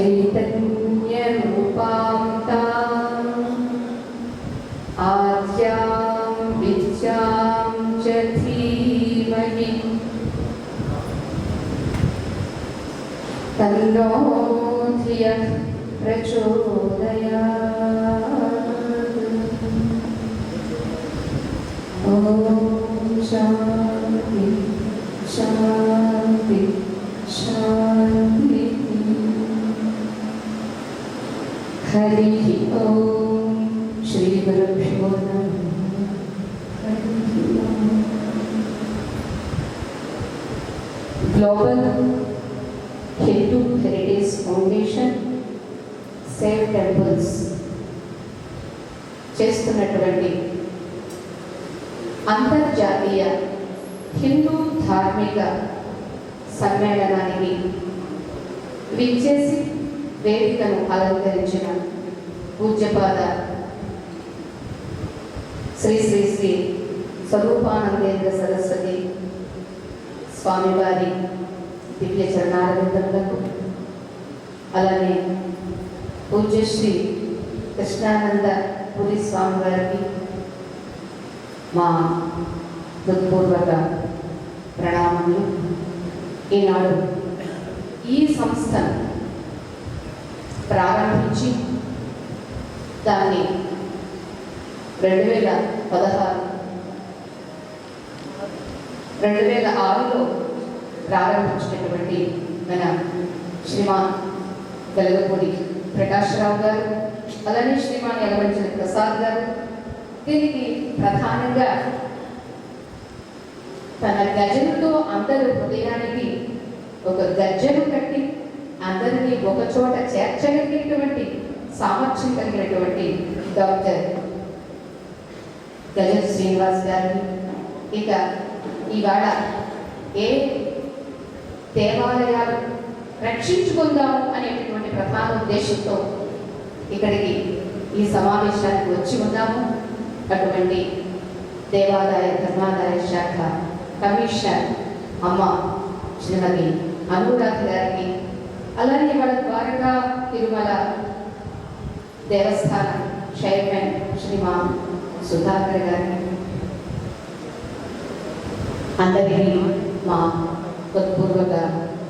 चैतन्यरूपां ताम् आद्यां विद्यां च धीमहि तन्नो धियः प्रचोदयात्। ॐ शान्ति शान्ति शान्ति। हरिः ॐ श्री गुरुभ्यो नमः। Global Hindu heritage foundation save temples చేస్తున్నటువంటి అంతర్జాతీయ హిందూ ధార్మిక సమ్మేళనానికి విచ్చేసి వేదికను అలంకరించిన పూజ్యపాద శ్రీ శ్రీ శ్రీ స్వరూపానందేంద్ర సరస్వతి స్వామివారి దివ్య చరణారవిందములకు, అలానే పూజ్యశ్రీ కృష్ణానంద పురి స్వామి వారికి మా హృత్పూర్వక ప్రణామములు. ఈనాడు ఈ సంస్థను ప్రారంభించి దాన్ని 2006లో ప్రారంభించినటువంటి మన శ్రీమాన్ వెలగపూడి ప్రకాశ్రావు గారు, అలానే శ్రీమాన్ యలమంచిలి ప్రసాద్ గారు దీనికి ప్రధానంగా తన గజనుతో అందరూ హృదయానికి ఒక గజ్జను కట్టి అందరినీ ఒక చోట చేర్చగలిగినటువంటి సామర్థ్యం కలిగినటువంటి డాక్టర్ గజన్ శ్రీనివాస్ గారిని, ఇక ఇవాళ ఏ దేవాలయాలు రక్షించుకుందాము అనేటటువంటి ప్రధాన ఉద్దేశంతో ఇక్కడికి ఈ సమావేశానికి వచ్చి ఉన్నాము. అటువంటి దేవాదాయ ధర్మాదాయ శాఖ కమిషనర్ అమ్మ శ్రీమతి అనురాధ గారికి, అలానే వాళ్ళ ద్వారకా తిరుమల దేవస్థానం చైర్మన్ శ్రీమాన్ సుధాకర్ గారికి, అందరినీ మా హృత్పూర్వక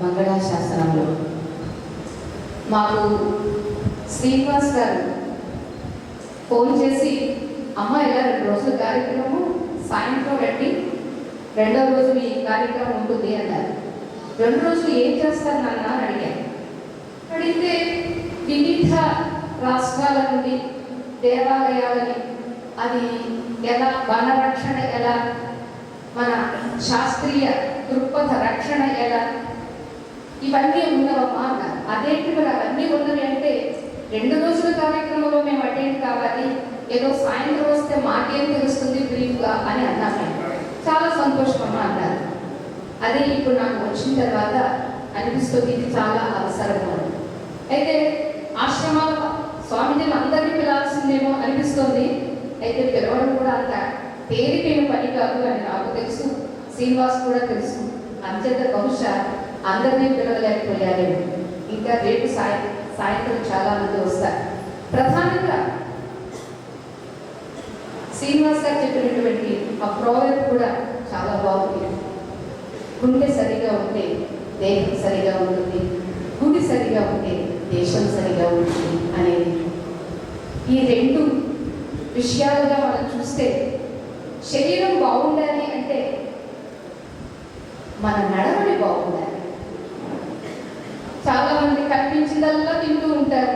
మంగళాశాసనంలో. మాకు శ్రీనివాస్ గారు ఫోన్ చేసి, అమ్మ ఇలా 2 రోజుల కార్యక్రమము సాయంత్రం రండి, 2వ రోజు మీ కార్యక్రమం ఉంటుంది అన్నారు. 2 రోజులు ఏం చేస్తారు నాన్న అని అడిగాను. అడిగితే వివిధ రాష్ట్రాల నుండి దేవాలయాలని, అది ఎలా వనరక్షణ, ఎలా మన శాస్త్రీయ దృక్పథ రక్షణ, ఎలా ఇవన్నీ ఉన్నవమ్మా అన్నారు. అదేంటి మరి అవన్నీ ఉన్నవి అంటే 2 రోజుల కార్యక్రమంలో మేము అటెండ్ కావాలి, ఏదో సాయంత్రం వస్తే మాకేం తెలుస్తుంది బ్రీఫ్గా అని అన్నాను. చాలా సంతోషమమ్మా అన్నారు. అది ఇప్పుడు నాకు వచ్చిన తర్వాత అనిపిస్తుంది ఇది చాలా అవసరము. అయితే ఆశ్రమాల స్వామిజీలు అందరినీ పిలవాల్సిందేమో అనిపిస్తుంది. అయితే పిలవడం కూడా అంత తేలికైన పని కాదు అని నాకు తెలుసు, శ్రీనివాస్ కూడా తెలుసు. అంచేత బహుశా అందరినీ పిలవలేకపోయారేమో. ఇంకా రేపు సాయంత్రం చాలా మంది వస్తారు. ప్రధానంగా శ్రీనివాస్ గారు చెప్పినటువంటి ఆ ప్రోగ్రాం కూడా చాలా బాగుంది. గుండె సరిగా ఉంటే దేహం సరిగా ఉంటుంది, గుడి సరిగా ఉంటే దేశం సరిగా ఉంటుంది అనేది. ఈ 2 విషయాలుగా మనం చూస్తే శరీరం బాగుండాలి అంటే మన నడవడి బాగుండాలి. చాలా మంది కనిపించిందల్లా తింటూ ఉంటారు,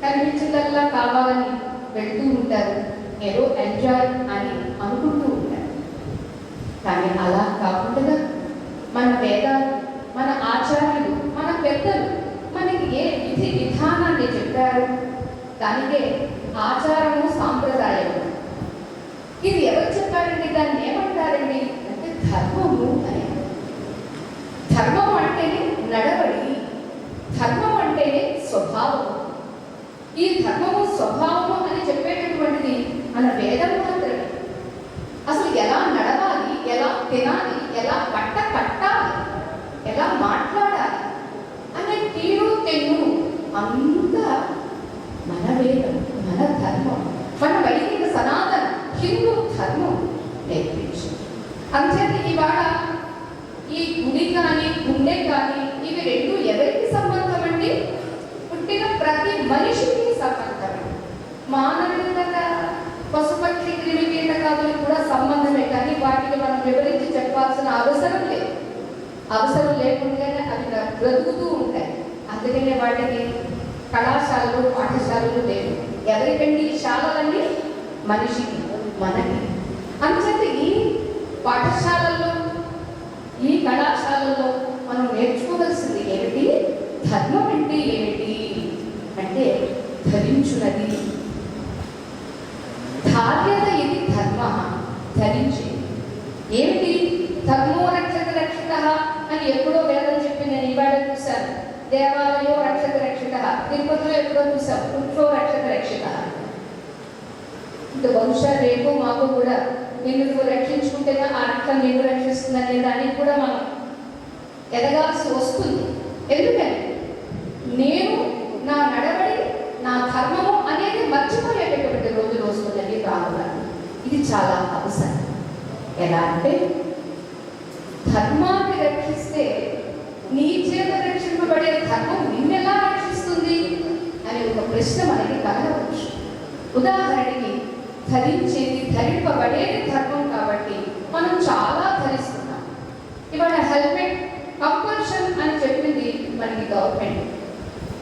కనిపించిందల్లా కావాలని వెళ్తూ ఉంటారు, ఏదో ఎంజాయ్ అని అనుకుంటూ ఉంటారు. కానీ అలా కాకుండా మన వేదాలు, మన ఆచార్యులు, మన పెద్దలు మనకి ఏ విధి విధానాన్ని చెప్పారు, దానికే ఆచారము సాంప్రదాయము. ఇది ఎవరు చెప్పారండి, దాన్ని ఏమంటారండి అంటే ధర్మము అని. ధర్మం అంటేనే నడవడి, ధర్మం అంటేనే స్వభావం. ఈ ధర్మము స్వభావము అని చెప్పేటటువంటిది మన వేదం మాత్రమే. అసలు ఎలా నడవాలి, ఎలా తినాలి, ఎలా బట్ట కట్టాలి, ఎలా మాట్లాడాలి అనే తీరు తెన్ను అంతా మన వేదం, మన ధర్మం, మన వైదిక సనాతన హిందూ ధర్మం నేర్పించింది. అంచేత ఇవాళ ఈ గుడి కానీ గుండె కానీ ఇవి రెండు ఎవరికి సంబంధం అండి? పుట్టిన ప్రతి మనిషికి సంబంధం. మానవుల పశుపక్షి క్రిమి కీటకాదులకు కూడా సంబంధమే, కానీ వాటిని మనం వివరించి చెప్పాల్సిన అవసరం లేదు. అవసరం లేకుండానే అవి బ్రతుకుతూ ఉంటాయి. అందుకనే వాటికి కళాశాలలు పాఠశాలలు లేవు. ఎవరికండి ఈ శాలలన్నీ? మనిషికి, మనకి. అంచేత ఈ పాఠశాలల్లో ఈ కళాశాలల్లో మనం నేర్చుకోవాల్సింది ఏమిటి? ధర్మం అంటే ఏమిటి అంటే ధరించున్నది. ధార్యత ఇది ధర్మ. ధరించి ఏమిటి? ధర్మో రక్షత రక్షిత అని ఎప్పుడో వేదం చెప్పి నేను ఇవాళ చూశాను. దేవాలయో రక్షత రక్షిత, తిరుపతిలో ఎప్పుడో చూసాం పురుషో రక్షత రక్షిత. ఇంకా బహుశా రేపు మాకు కూడా నిన్ను నువ్వు రక్షించుకుంటేనే ఆ రక్షణ నిన్ను రక్షిస్తుందని దానికి కూడా మనం ఎదగాల్సి వస్తుంది. ఎందుకని నేను నా నడవడి, నా ధర్మము అనేది మర్చిపోయేటటువంటి రోజులు వస్తుందని రావాలి. ఇది చాలా అవసరం. ఎలా అంటే ధర్మాన్ని రక్షిస్తే నీ చేత రక్షింపబడే ధర్మం నిన్నెలా రక్షిస్తుంది అని ఒక ప్రశ్న మనకి కలగవచ్చు. ఉదాహరణకి ధరించేది, ధరింపబడేది ధర్మం కాబట్టి మనం చాలా ధరిస్తున్నాం. ఇవాళ హెల్మెట్ కంపల్షన్ అని చెప్పింది మనకి గవర్నమెంట్.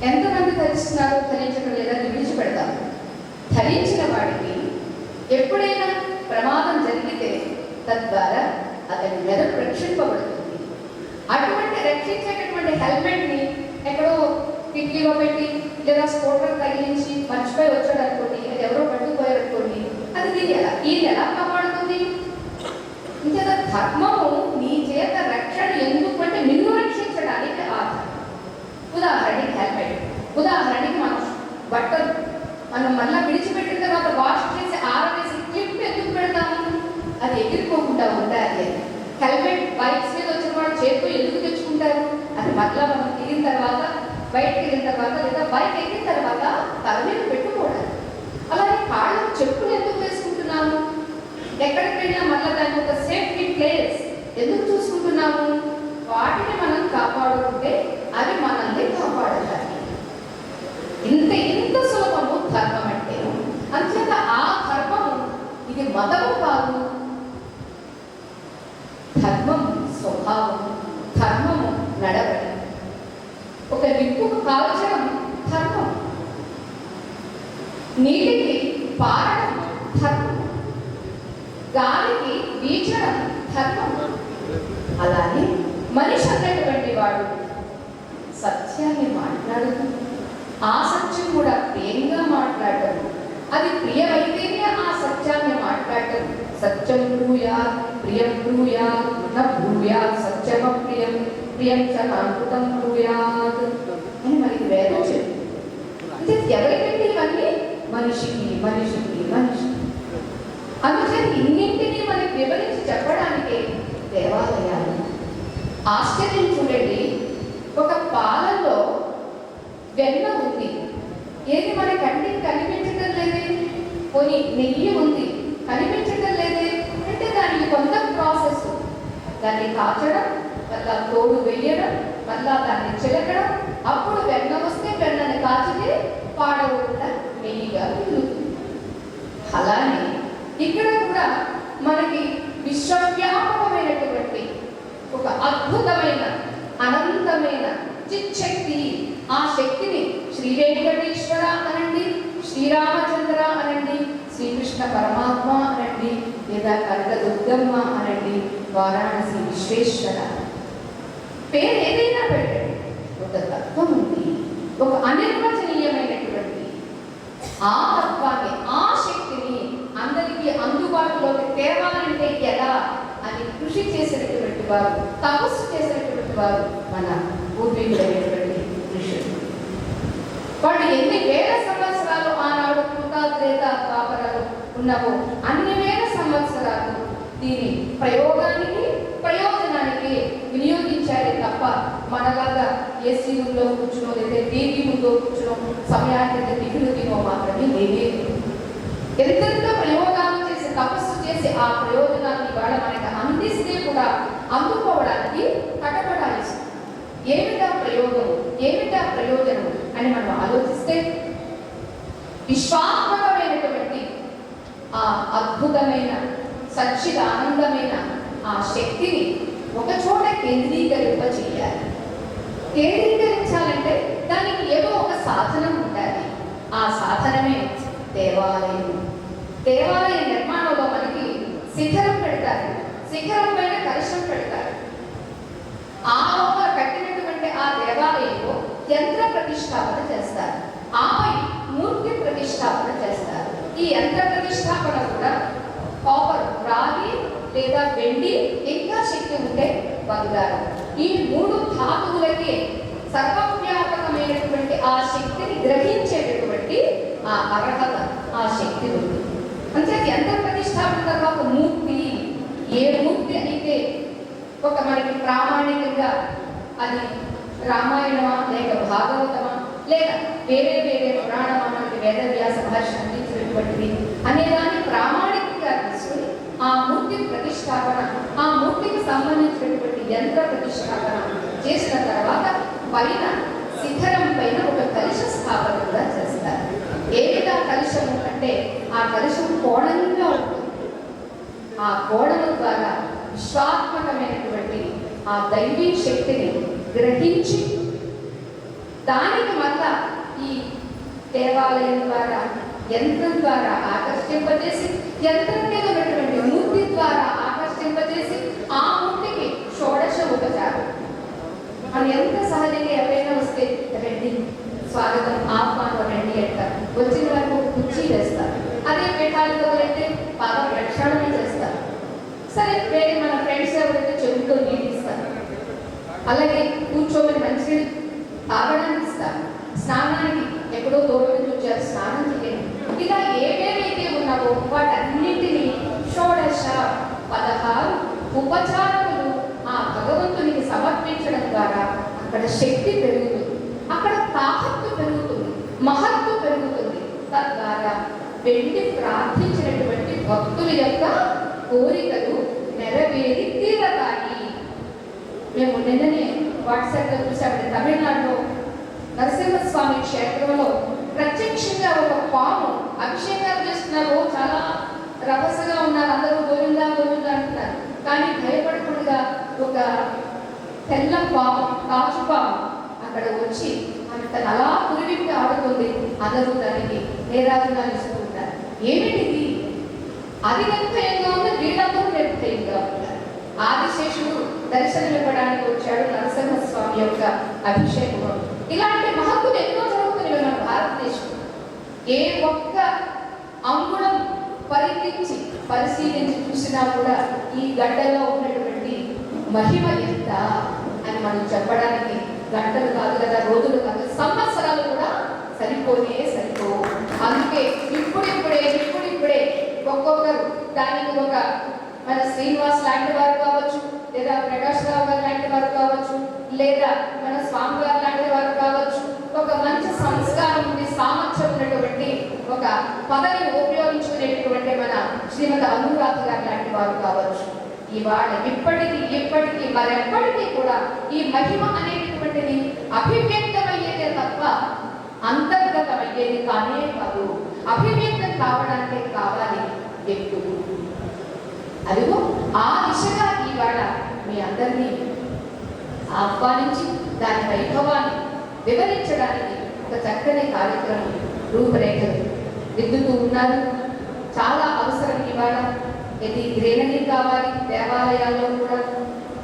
ఎంతమంది ధరిస్తున్నారు? ధరించడం లేదా విడిచిపెడతాం. ధరించిన వాడికి ఎప్పుడైనా ప్రమాదం జరిగితే తద్వారా అతని మెదడు రక్షింపబడుతుంది. అటువంటి రక్షించేటటువంటి హెల్మెట్ని ఎక్కడో కిటికీలో పెట్టి లేదా స్కూటర్ తగిలించి మర్చిపోయి వచ్చాడు అనుకోండి, అది ఎవరో పట్టుకుపోయారు అనుకోండి, అది తీయాల ఈయన ఎలా కాపాడుతుంది? ఇంకేదా ధర్మము నీ చేత రక్షణ ఎందుకు అంటే నిన్ను రక్షించడానికి ఆ ధర్మం. ఉదాహరణకి హెల్మెట్, ఉదాహరణకి మనం బట్టలు మనం మళ్ళీ విడిచిపెట్టిన తర్వాత వాష్ చేసి ఆరవేసి క్లిప్ ఎందుకు పెడతాము? అది ఎగిరిపోకుండా ఉండాలి. హెల్మెట్ బైక్స్ మీద వచ్చిన వాళ్ళు చేతితో ఎందుకు తెచ్చుకుంటారు? అది మళ్ళీ మనం దిగిన తర్వాత, బయటకు వెళ్ళిన తర్వాత లేదా బైక్ ఎక్కిన తర్వాత తల మీద పెట్టుకోవడానికి. అలాగే కాళ్ళకు చెప్పులు ఎందుకు వేసుకుంటున్నాము? ఎక్కడికి వెళ్ళినా మళ్ళీ దానికి ఒక సేఫ్టీ ప్లేస్ ఎందుకు చూసుకుంటున్నాము? వాటిని మనం కాపాడుకుంటే అవి మనల్ని కాపాడాలి. ఇంత సులభము ధర్మం అంటే. అంచేత ఆ ధర్మము ఇది మతము కాదు, ధర్మం స్వభావం, ధర్మము నడవడి. ఒక నిప్పుకు కాల్చడం ధర్మం, నీటికి పారడం ధర్మం, గాలికి వీచడం ధర్మం. అలానే మనిషి అన్నటువంటి వాడు సత్యాన్ని మాట్లాడుతూ ఆ సత్యం కూడా ప్రియంగా మాట్లాడటం, అది ప్రియమైతేనే ఆ సత్యాన్ని మాట్లాడటం. సత్యం బ్రూయా ప్రియం బ్రూయా న బ్రూయా సత్యమ ప్రియం ప్రియం చ అద్భుతం బ్రూయాత్ అని మనకి వేదం చెప్తుంది. అంటే ఎవరికంటే ఇవన్నీ మనిషికి మనిషికి మనిషికి. అందుకని ఇన్నింటినీ మనకి వివరించి చెప్పడానికే దేవాలయాలు. ఆశ్చర్యం చూడండి, ఒక పాలల్లో వెన్న ఉంది, ఏది మన కంటికి కనిపించడం లేదే. పోనీ నెయ్యి ఉంది, కనిపించడం లేదే. అంటే దానికి కొంత ప్రాసెస్, దాన్ని కాచడం, మళ్ళా తోడు వేయడం, మళ్ళా దాన్ని చిలకడం, అప్పుడు వెన్న వస్తే వెన్నని కాచితే పాడవకుండా నెయ్యిగా మిగులుతుంది. అలానే ఇక్కడ కూడా మనకి విశ్వవ్యాపకమైనటువంటి ఒక అద్భుతమైన అనంతమైన చిచ్చక్తి, ఆ శక్తిని శ్రీ వెంకటేశ్వర అనండి, శ్రీరామచంద్ర అనండి, శ్రీకృష్ణ పరమాత్మ అనండి, లేదా కనక దుర్గమ్మ అనండి, వారాణసి విశ్వేశ్వర, పేరు ఏదైనా పెట్టండి, ఒక తత్వం ఉంది. ఒక అనిర్వచనీయమైనటువంటి ఆ తత్వాన్ని, ఆ శక్తిని అందరికీ అందుబాటులోకి తేవాలంటే ఎలా అని కృషి చేసినటువంటి వారు, తపస్సు చేసినటువంటి వారు మన పూర్వీకులైనటువంటి ఋషులు. వాళ్ళు ఎన్ని వేల సంవత్సరాలు ఆనాడు కృతాత్రేత ద్వాపరాలు ఉన్నావో అన్ని వేల సంవత్సరాలు దీని ప్రయోగానికి ప్రయోజనానికి వినియోగించారే తప్ప మనలాగా ఏసీ రూమ్లో కూర్చునో లేదా టీవీ ముందు కూర్చునో సమయానికి టిఫిన్ తినో మాత్రమే లేవే. ఎంతెంత ప్రయోగాలు చేసి తపస్సు చేసి ఆ ప్రయోజనాన్ని వాళ్ళ మనకి అందిస్తే కూడా అందుకోవడానికి కటపడాలి. ఏమిటా ప్రయోగం, ఏమిటా ప్రయోజనం అని మనం ఆలోచిస్తే విశ్వాత్మకమైనటువంటి ఆ అద్భుతమైన సచ్చిద ఆనందమైన ఆ శక్తిని ఒక చోట కేంద్రీకరింప చేయాలి. కేంద్రీకరించాలంటే దానికి ఏదో ఒక సాధనం ఉండాలి. ఆ సాధనమే దేవాలయం. దేవాలయ నిర్మాణంలో మనకి శిఖరం పెడతారు, శిఖరం పైన కలశం పెడతారు. ఆ లోపల కట్టినటువంటి ఆ దేవాలయంలో యంత్ర ప్రతిష్టాపన చేస్తారు, ఆపై మూర్తి ప్రతిష్టాపన చేస్తారు. ఈ యంత్ర ప్రతిష్టాపన కూడా కాపర్, రాగి లేదా వెండి, ఇంకా శక్తి ఉంటే బంగారం, ఈ 3 ధాతువులకే సర్వవ్యాపకమైనటువంటి ఆ శక్తిని గ్రహించేటటువంటి ఆ అర్హత, ఆ శక్తి ఉంది. అంటే యంత్ర ప్రతిష్టాపన తర్వాత మూర్తి, ఏ మూర్తి అయితే ఒక మనకి ప్రామాణికంగా అది రామాయణమా లేక భాగవతమా లేక వేరే వేరే పురాణమా మనకి వేదవ్యాస మహర్షి అందించినటువంటిది అనేదాన్ని ప్రామాణికంగా తీసుకుని ఆ మూర్తి ప్రతిష్టాపన, ఆ మూర్తికి సంబంధించినటువంటి యంత్ర ప్రతిష్టాపన చేసిన తర్వాత పైన శిఖరం పైన ఒక కలశ స్థాపన కూడా చేస్తారు. ఏమిటా కలశము అంటే ఆ కలశం కోణంగా ఉంటుంది. ఆ కోణము ద్వారా విశ్వాత్మకమైనటువంటి ఆ దైవీ శక్తిని గ్రహించి దానికి మళ్ళా ఈ దేవాలయం ద్వారా యంత్రం ద్వారా ఆకర్షింపజేసి, యంత్రం మీద ఉన్నటువంటి మూర్తి ద్వారా ఆకర్షింపజేసి ఆ మూర్తికి షోడశ ఉపచారం. మనం ఎంత సహజంగా ఎవరైనా వస్తే రండి, స్వాగతం, ఆహ్వానం రండి అంటారు. వచ్చిన వారికి ఒక కుర్చీ వేస్తారు. అదే పీఠాలతో అయితే పాద ప్రక్షాళన చేస్తారు. సరే, వేరే మన ఫ్రెండ్స్ ఎవరైతే చెవుతో నీళ్ళు ఇస్తారు, అలాగే కూర్చోమని మంచినీళ్ళు తాగడానికి ఇస్తారు, స్నానానికి ఎక్కడో దూరం నుంచి వచ్చారు స్నానం చేయండి, ఇలా ఏవేవైతే ఉన్నావో వాటన్నింటినీ షోడశ 16 ఉపచారములు ఆ భగవంతునికి సమర్పించడం ద్వారా అక్కడ శక్తి పెరుగుతుంది, అక్కడ తాహత్తు పెరుగుతుంది, మహత్తు పెరుగుతుంది. తద్వారా వెళ్ళి ప్రార్థించినటువంటి భక్తుల యొక్క కోరికలు నెరవేరి తీరతాయి. మేము నిన్ననే వాట్సాప్లో చూసామంటే తమిళనాడులో నరసింహస్వామి క్షేత్రంలో ప్రత్యక్షంగా ఒక పాము అభిషేకాలు చేస్తున్నారు. చాలా రభసగా ఉన్నారు, అందరూ గోవిందా గోవిందా అంటున్నారు. కానీ భయపడకుండా ఒక తెల్ల పాము, కాచు పాము అక్కడ వచ్చి తను అలా పురివింపి ఆడుతుంది. అందరూ దానికి నీరాజనాలు ఇస్తూ ఉంటారు. ఏమిటిది? అది నిర్భయంగా ఉంది, వీళ్ళందరూ నిర్భయంగా ఉంటారు. ఆదిశేషుడు దర్శనం ఇవ్వడానికి వచ్చాడు నరసింహస్వామి యొక్క అభిషేకంలో. ఇలాంటి మహత్తులు ఎన్నో జరుగుతున్నాయి మన భారతదేశం. ఏ ఒక్క అంగుళం పరిశీలించి చూసినా కూడా ఈ గడ్డలో ఉన్నటువంటి మహిమ ఎంత అని మనం చెప్పడానికి గంటలు కాదు కదా, రోజులు కాదు, సంవత్సరాలు కూడా సరిపోవు. అందుకే ఇప్పుడిప్పుడే ఒక్కొక్కరు దానికి ఒక మన శ్రీనివాస్ లాంటి వారు కావచ్చు, లేదా ప్రకాష్ రావు గారు లాంటి వారు కావచ్చు, లేదా మన స్వామి గారు లాంటి వారు కావచ్చు, ఒక మంచి సంస్కారం ఉంది, సామర్థ్యం ఉన్నటువంటి ఒక పదవిని ఉపయోగించుకునేటటువంటి మన శ్రీమతి అనురాధ గారు లాంటి వారు కావచ్చు. ఇవాళ ఇప్పటికీ మరెప్పటికీ కూడా ఈ మహిమ అనేటటువంటిది అభివ్యక్తమయ్యేదే తప్ప అంతర్గతమయ్యేది కానే కాదు. అభివ్యక్తం కావడానికే కావాలి వ్యక్తులు. అదిగో ఆ దిశగా ఇవాళ మీ అందరినీ ఆహ్వానించి దాని వైభవాన్ని వివరించడానికి ఒక చక్కని కార్యక్రమం రూపురేఖలు దిద్దుతూ ఉన్నారు. చాలా అవసరం ఇవాళ. ఇది గ్రీనరీ కావాలి దేవాలయాల్లో కూడా.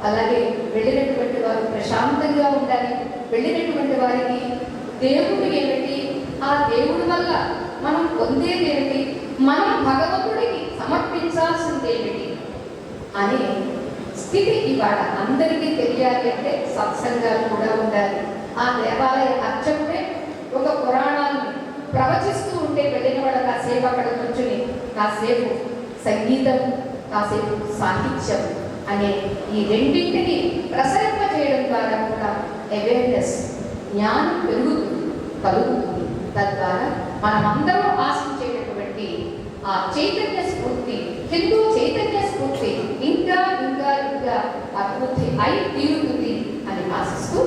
అలాగే వెళ్ళినటువంటి వారు ప్రశాంతంగా ఉండాలి. వెళ్ళినటువంటి వారికి దేవుడు ఏమిటి, ఆ దేవుడి వల్ల మనం పొందేది ఏమిటి, మనం భగవంతుడికి సమర్పించాల్సింది ఏమిటి అనే స్థితి ఇవాళ అందరికీ తెలియాలి. అంటే సత్సంగాలు కూడా ఉండాలి. ఆ దేవాలయ అర్చకుడే ఒక పురాణాన్ని ప్రవచిస్తూ ఉంటే వెళ్ళిన వాళ్ళ కాసేపు అక్కడ కూర్చుని కాసేపు సంగీతం, కాసేపు సాహిత్యం, అనే ఈ రెండింటిని ప్రసరింపజేయడం ద్వారా కూడా అవేర్నెస్, జ్ఞానం కలుగుతుంది. తద్వారా మనమందరం ఆశించేటటువంటి ఆ చైతన్య స్ఫూర్తి, హిందూ చైతన్య స్ఫూర్తి ఇంకా ఇంకా ఇంకా అభివృద్ధి అయి తీరుతుంది అని ఆశిస్తూ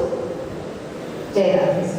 జయరాజు.